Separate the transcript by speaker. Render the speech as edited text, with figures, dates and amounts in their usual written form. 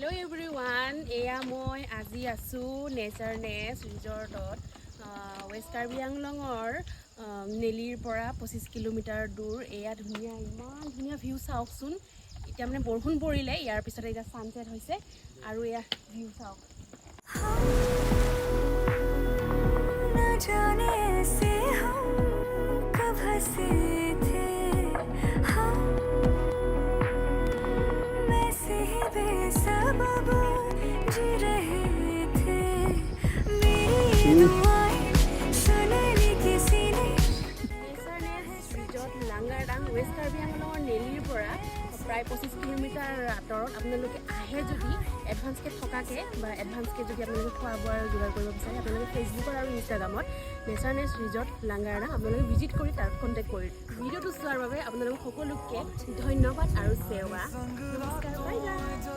Speaker 1: Hello everyone, এয়া মই আজি আছো নেচাৰনেছ ৰিজৰ্টত ৱেষ্ট কাৰ্বি আংলঙৰ নেলিৰ পৰা 25 কিলোমিটাৰ দূৰ এয়া ধুনীয়া ইমান ধুনীয়া ভিউ চাওকচোন এতিয়া মানে বৰষুণ পৰিলে ইয়াৰ পিছত এটা সানসেট হৈছে আৰু এয়া ভিউ চাওক লাংগাৰডাং ৱেষ্ট কাৰ্বি আংলঙৰ নেলিৰ পৰা প্ৰায় 25 কিলোমিটাৰ আঁতৰত আপোনালোকে আহে যদি এডভান্সকৈ থকাকৈ বা এডভান্সকৈ যদি আপোনালোকে খোৱা বোৱাৰ যোগাৰ কৰিব বিচাৰে আপোনালোকে ফেচবুকত আৰু ইনষ্টাগ্ৰামত নেচাৰনেছ ৰিজৰ্ট লাংগাৰডাং আপোনালোকে ভিজিট কৰি তাত কণ্টেক্ট কৰি ভিডিঅ'টো চোৱাৰ বাবে আপোনালোক সকলোকে ধন্যবাদ আৰু সেৱা নমস্কাৰ বাই বাই